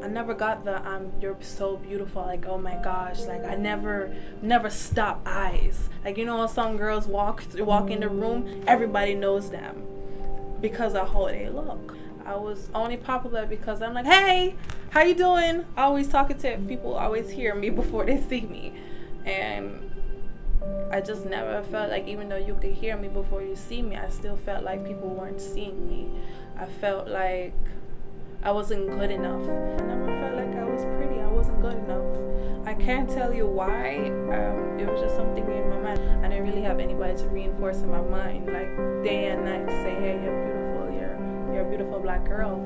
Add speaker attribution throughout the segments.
Speaker 1: I never got the you're so beautiful, like, oh my gosh, like I never stop eyes. Like, you know, some girls walk in the room, everybody knows them because of how they look. I was only popular because I'm like, hey, how you doing? Always talkative. People always hear me before they see me. And I just never felt like, even though you could hear me before you see me, I still felt like people weren't seeing me. I felt like I wasn't good enough. I never felt like I was pretty. I wasn't good enough. I can't tell you why. It was just something in my mind. I didn't really have anybody to reinforce in my mind, like day and night, to say, hey, you're beautiful. You're a beautiful black girl.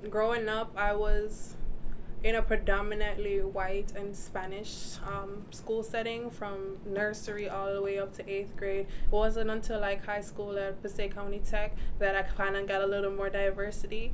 Speaker 1: Growing up, I was in a predominantly white and Spanish school setting from nursery all the way up to 8th grade. It wasn't until like high school at Passaic County Tech that I kind of got a little more diversity.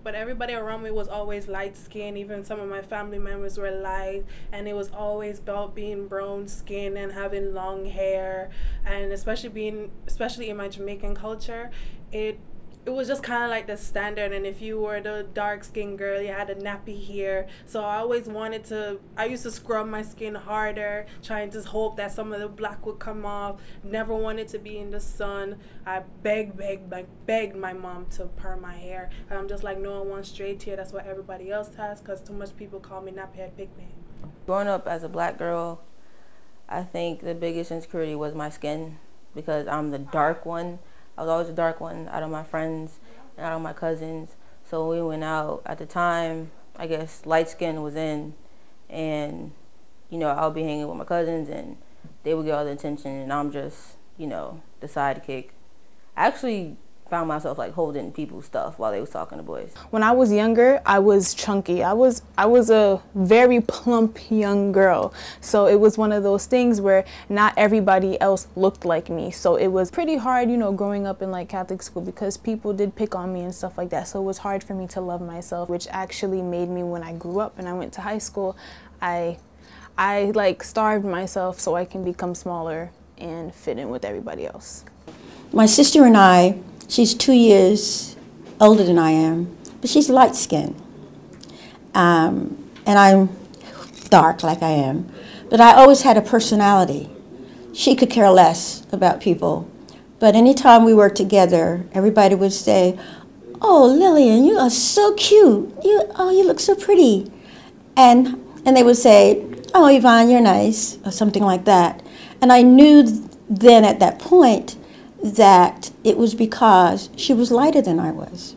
Speaker 1: But everybody around me was always light skinned. Even some of my family members were light, and it was always about being brown skin and having long hair, and especially in my Jamaican culture, it was just kind of like the standard. And if you were the dark-skinned girl, you had a nappy hair. So I used to scrub my skin harder, trying to hope that some of the black would come off. Never wanted to be in the sun. I begged my mom to perm my hair. And I'm just like, no, I want straight hair. That's what everybody else has, because too much people call me nappy-head pygmy.
Speaker 2: Growing up as a black girl, I think the biggest insecurity was my skin, because I'm the dark one. I was always the dark one out of my friends and out of my cousins. So when we went out at the time, I guess light skin was in, and, you know, I would be hanging with my cousins and they would get all the attention, and I'm just, you know, the sidekick. I actually found myself like holding people's stuff while they was talking to boys.
Speaker 3: When I was younger, I was chunky. I was a very plump young girl. So it was one of those things where not everybody else looked like me. So it was pretty hard, you know, growing up in like Catholic school, because people did pick on me and stuff like that. So it was hard for me to love myself, which actually made me, when I grew up and I went to high school, I like starved myself so I can become smaller and fit in with everybody else.
Speaker 4: My sister and I, she's 2 years older than I am, but she's light-skinned. And I'm dark like I am. But I always had a personality. She could care less about people. But anytime we were together, everybody would say, oh, Lillian, you are so cute. You look so pretty. And they would say, oh, Yvonne, you're nice, or something like that. And I knew then at that point that it was because she was lighter than I was.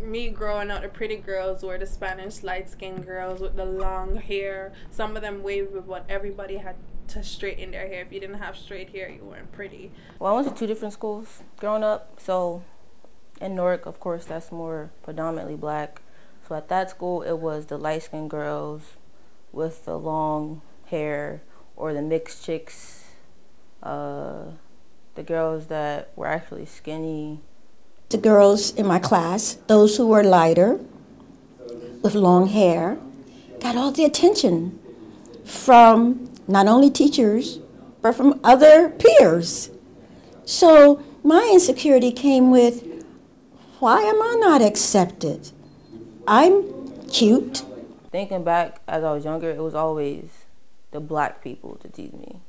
Speaker 1: Me growing up, the pretty girls were the Spanish light-skinned girls with the long hair. Some of them waved with what everybody had to straighten their hair. If you didn't have straight hair, you weren't pretty.
Speaker 2: Well, I went to 2 different schools growing up. So in Newark, of course, that's more predominantly black. So at that school, it was the light-skinned girls with the long hair, or the mixed chicks, the girls that were actually skinny.
Speaker 4: The girls in my class, those who were lighter, with long hair, got all the attention from not only teachers, but from other peers. So my insecurity came with, why am I not accepted? I'm cute.
Speaker 2: Thinking back, as I was younger, it was always the black people to tease me,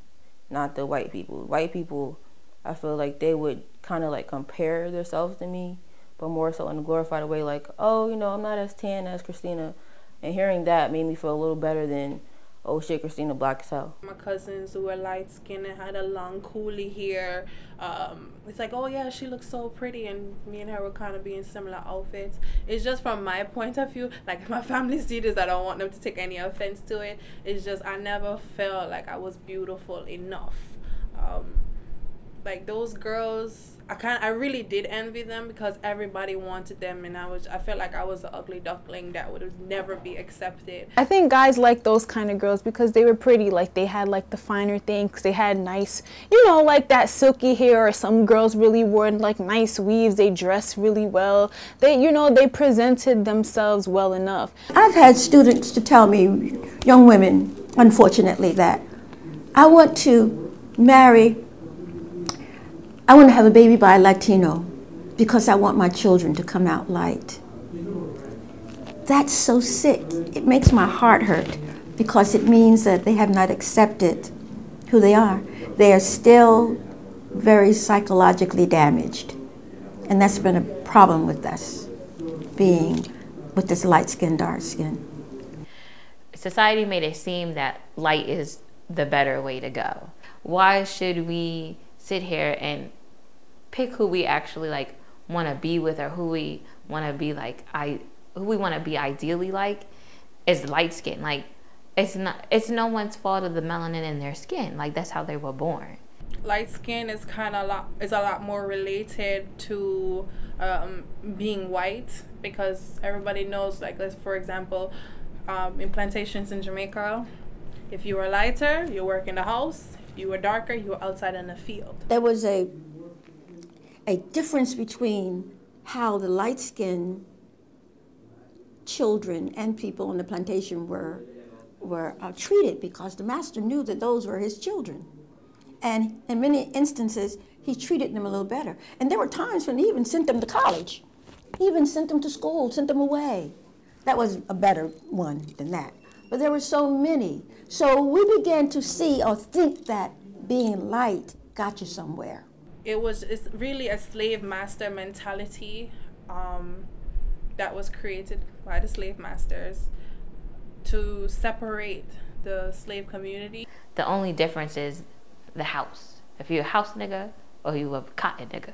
Speaker 2: not the white people. White people, I feel like they would kind of like compare themselves to me, but more so in a glorified way, like, oh, you know, I'm not as tan as Christina. And hearing that made me feel a little better than, oh shit, Christina black as hell.
Speaker 1: My cousins who were light skinned and had a long coolie hair, it's like, oh yeah, she looks so pretty, and me and her were kind of being similar outfits. It's just from my point of view, like if my family see this, I don't want them to take any offense to it. It's just I never felt like I was beautiful enough. Like those girls, I really did envy them because everybody wanted them, and I felt like I was the ugly duckling that would never be accepted.
Speaker 3: I think guys like those kind of girls because they were pretty, like they had like the finer things, they had nice, you know, like that silky hair, or some girls really wore like nice weaves, they dressed really well, they, you know, they presented themselves well enough.
Speaker 4: I've had students to tell me, young women, unfortunately, that I want to have a baby by a Latino because I want my children to come out light. That's so sick. It makes my heart hurt because it means that they have not accepted who they are. They are still very psychologically damaged. And that's been a problem with us, being with this light skin, dark skin.
Speaker 5: Society made it seem that light is the better way to go. Why should we sit here and pick who we actually like want to be with, or who we want to be like, who we want to be ideally like is light skin? Like, it's no one's fault of the melanin in their skin. Like, that's how they were born.
Speaker 1: Light skin is a lot more related to being white, because everybody knows, like, let's, for example, in plantations in Jamaica, if you were lighter, you work in the house. If you were darker, you were outside in the field.
Speaker 4: There was a difference between how the light-skinned children and people on the plantation were treated, because the master knew that those were his children. And in many instances, he treated them a little better. And there were times when he even sent them to college, even sent them to school, sent them away. That was a better one than that. But there were so many. So we began to see or think that being light got you somewhere.
Speaker 1: It's really a slave master mentality that was created by the slave masters to separate the slave community.
Speaker 5: The only difference is the house. If you're a house nigga or you a cotton nigga.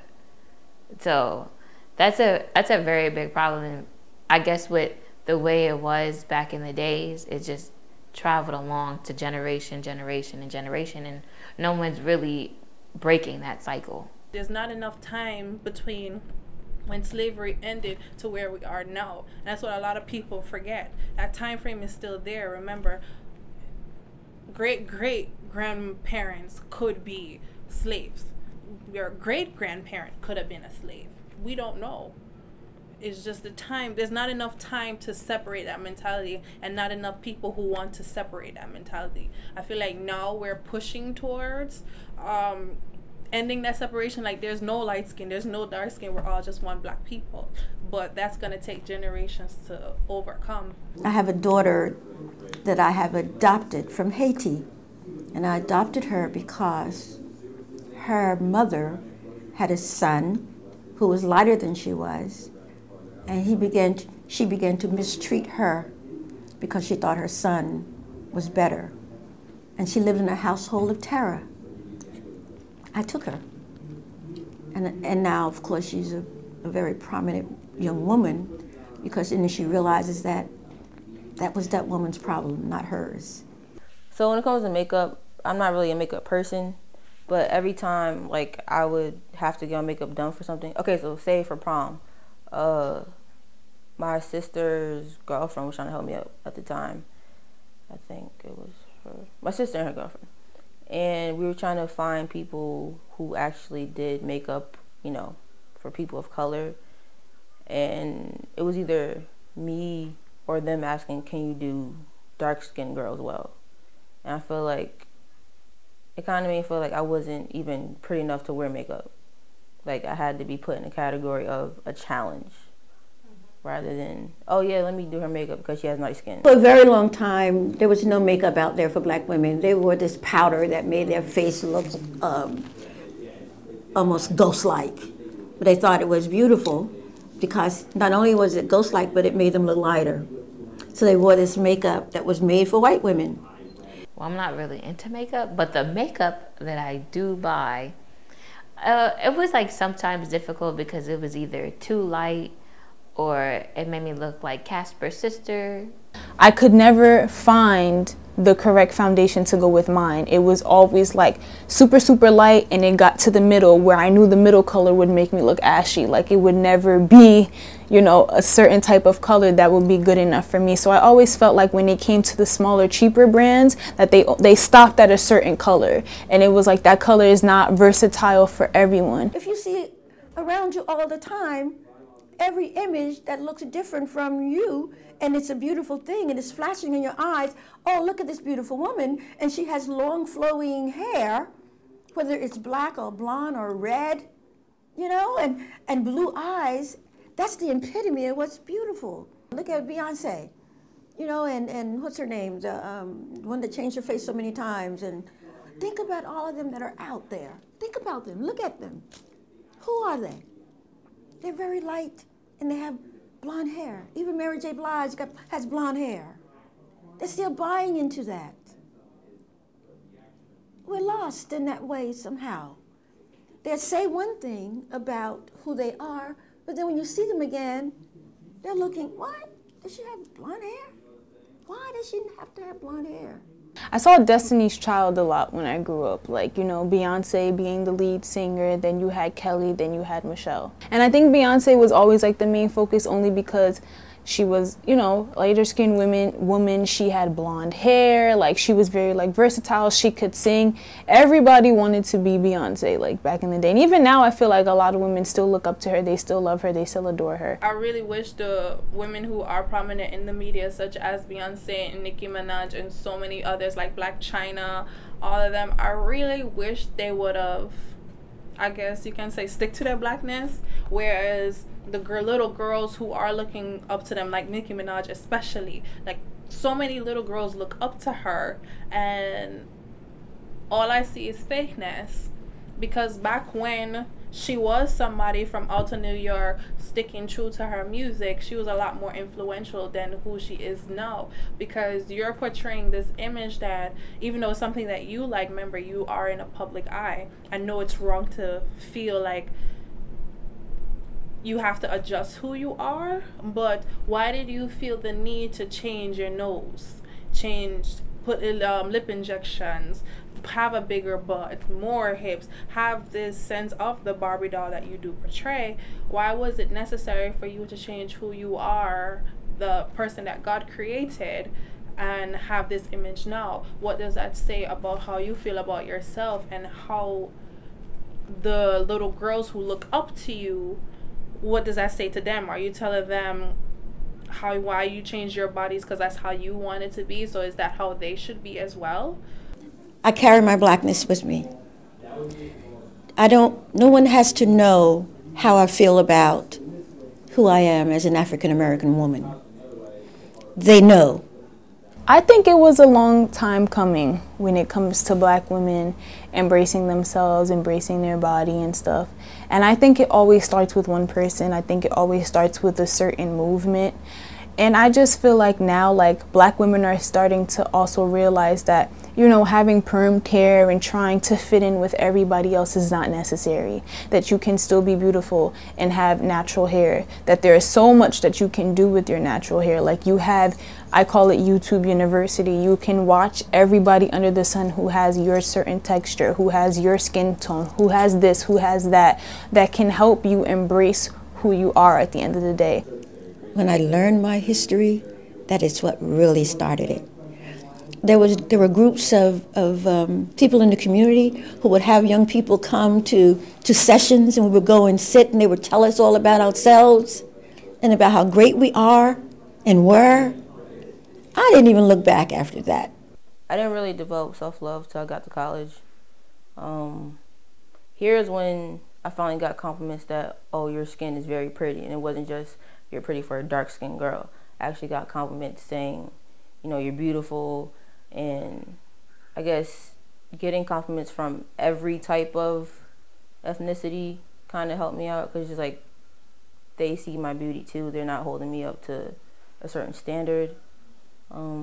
Speaker 5: So that's a very big problem. And I guess with the way it was back in the days, it just traveled along to generation, and no one's really breaking that cycle.
Speaker 1: There's not enough time between when slavery ended to where we are now. And that's what a lot of people forget. That time frame is still there. Remember, great-great-grandparents could be slaves. Your great-grandparent could have been a slave. We don't know. It's just the time. There's not enough time to separate that mentality, and not enough people who want to separate that mentality. I feel like now we're pushing towards ending that separation. Like, there's no light skin, there's no dark skin, we're all just one black people. But that's going to take generations to overcome.
Speaker 4: I have a daughter that I have adopted from Haiti, and I adopted her because her mother had a son who was lighter than she was, and she began to mistreat her because she thought her son was better. And she lived in a household of terror. I took her. And now, of course, she's a very prominent young woman, because then she realizes that that was that woman's problem, not hers.
Speaker 2: So when it comes to makeup, I'm not really a makeup person, but every time, like, I would have to get my makeup done for something. Okay, so say for prom, my sister's girlfriend was trying to help me out at the time. I think it was my sister and her girlfriend. And we were trying to find people who actually did makeup, you know, for people of color. And it was either me or them asking, can you do dark-skinned girls well? And I feel like it kind of made me feel like I wasn't even pretty enough to wear makeup. Like, I had to be put in a category of a challenge, rather than, oh yeah, let me do her makeup because she has nice skin.
Speaker 4: For a very long time, there was no makeup out there for black women. They wore this powder that made their face look almost ghost-like. But they thought it was beautiful because not only was it ghost-like, but it made them look lighter. So they wore this makeup that was made for white women.
Speaker 5: Well, I'm not really into makeup, but the makeup that I do buy, it was like sometimes difficult because it was either too light or it made me look like Casper's sister.
Speaker 3: I could never find the correct foundation to go with mine. It was always like super, super light, and it got to the middle where I knew the middle color would make me look ashy. Like, it would never be, you know, a certain type of color that would be good enough for me. So I always felt like when it came to the smaller, cheaper brands, that they stopped at a certain color. And it was like, that color is not versatile for everyone.
Speaker 4: If you see it around you all the time, every image that looks different from you, and it's a beautiful thing, and it's flashing in your eyes, oh, look at this beautiful woman, and she has long flowing hair, whether it's black or blonde or red, you know, and blue eyes, That's the epitome of what's beautiful. Look at Beyonce, you know, and what's her name? The one that changed her face so many times. And think about all of them that are out there. Think about them. Look at them. Who are they? They're very light, and they have blonde hair. Even Mary J. Blige has blonde hair. They're still buying into that. We're lost in that way somehow. They say one thing about who they are, but then when you see them again, they're looking, what? Does she have blonde hair? Why does she have to have blonde hair?
Speaker 3: I saw Destiny's Child a lot when I grew up, like, you know, Beyonce being the lead singer, then you had Kelly, then you had Michelle. And I think Beyonce was always like the main focus only because she was, you know, lighter skinned woman, she had blonde hair, like she was very like versatile, she could sing. Everybody wanted to be Beyonce like back in the day. And even now I feel like a lot of women still look up to her, they still love her, they still adore her.
Speaker 1: I really wish the women who are prominent in the media, such as Beyonce and Nicki Minaj and so many others like Blac Chyna, all of them, I really wish they would have, I guess you can say, stick to their blackness, whereas the little girls who are looking up to them, like Nicki Minaj especially, like so many little girls look up to her, and all I see is fakeness. Because back when she was somebody from Alta, New York, sticking true to her music, she was a lot more influential than who she is now. Because you're portraying this image that, even though it's something that you like, remember, you are in a public eye. I know it's wrong to feel like you have to adjust who you are, but why did you feel the need to change your nose, put lip injections, have a bigger butt, more hips, have this sense of the Barbie doll that you do portray? Why was it necessary for you to change who you are, the person that God created, and have this image now? What does that say about how you feel about yourself, and how the little girls who look up to you, what does that say to them? Are you telling them why you changed your bodies because that's how you want it to be? So is that how they should be as well?
Speaker 4: I carry my blackness with me. No one has to know how I feel about who I am as an African American woman. They know.
Speaker 3: I think it was a long time coming when it comes to black women embracing themselves, embracing their body and stuff. And I think it always starts with one person. I think it always starts with a certain movement. And I just feel like now, like, black women are starting to also realize that, you know, having permed hair and trying to fit in with everybody else is not necessary. That you can still be beautiful and have natural hair. That there is so much that you can do with your natural hair. Like, you have, I call it YouTube University. You can watch everybody under the sun who has your certain texture, who has your skin tone, who has this, who has that, that can help you embrace who you are at the end of the day.
Speaker 4: When I learned my history, that is what really started it. There were groups of people in the community who would have young people come to sessions, and we would go and sit, and they would tell us all about ourselves and about how great we are and were. I didn't even look back after that.
Speaker 2: I didn't really develop self-love till I got to college. Here's when I finally got compliments that, oh, your skin is very pretty, and it wasn't just you're pretty for a dark-skinned girl. I actually got compliments saying, you know, you're beautiful, and I guess getting compliments from every type of ethnicity kind of helped me out, because it's like they see my beauty too. They're not holding me up to a certain standard.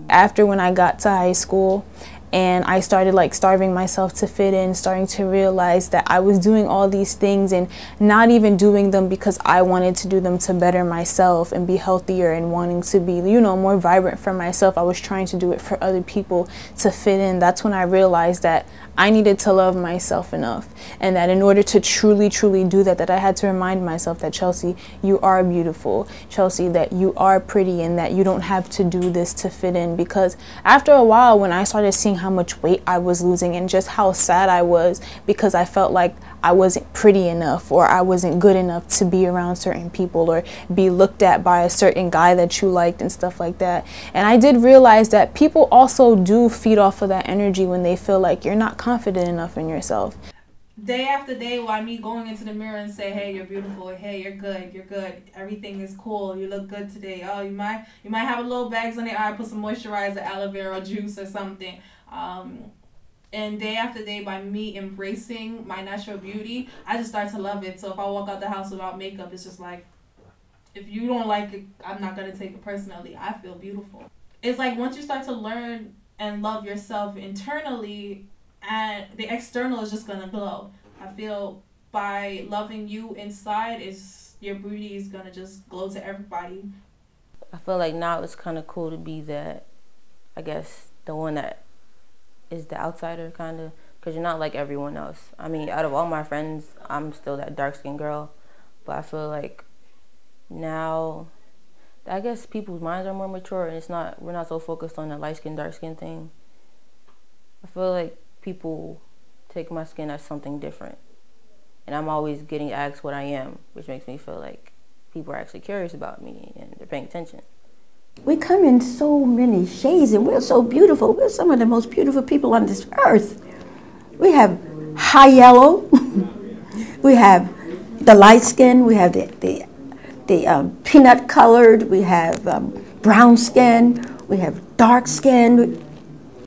Speaker 3: After when I got to high school and I started like starving myself to fit in, starting to realize that I was doing all these things and not even doing them because I wanted to do them to better myself and be healthier and wanting to be, you know, more vibrant for myself. I was trying to do it for other people to fit in. That's when I realized that I needed to love myself enough, and that in order to truly do that, I had to remind myself that, Chelsea, you are beautiful. Chelsea, that you are pretty, and that you don't have to do this to fit in. Because after a while, when I started seeing how much weight I was losing and just how sad I was because I felt like I wasn't pretty enough or I wasn't good enough to be around certain people or be looked at by a certain guy that you liked and stuff like that. And I did realize that people also do feed off of that energy when they feel like you're not confident enough in yourself.
Speaker 6: day after day, while me going into the mirror and say, hey, you're beautiful, hey, you're good, everything is cool, you look good today. Oh, you might have a little bags on the eye, put some moisturizer, aloe vera juice or something. And day after day, by me embracing my natural beauty, I just start to love it. So if I walk out the house without makeup, it's just like, if you don't like it, I'm not going to take it personally. I feel beautiful. It's like once you start to learn and love yourself internally, and the external is just going to glow. I feel by loving you inside, your beauty is going to just glow to everybody.
Speaker 2: I feel like now it's kind of cool to be that, I guess, the one that is the outsider, kind of, because you're not like everyone else. I mean, out of all my friends, I'm still that dark-skinned girl, but I feel like now, I guess people's minds are more mature, and we're not so focused on the light-skin, dark-skin thing. I feel like people take my skin as something different, and I'm always getting asked what I am, which makes me feel like people are actually curious about me and they're paying attention.
Speaker 4: We come in so many shades, and we're so beautiful. We're some of the most beautiful people on this earth. We have high yellow, we have the light skin, we have the peanut colored, we have brown skin, we have dark skin.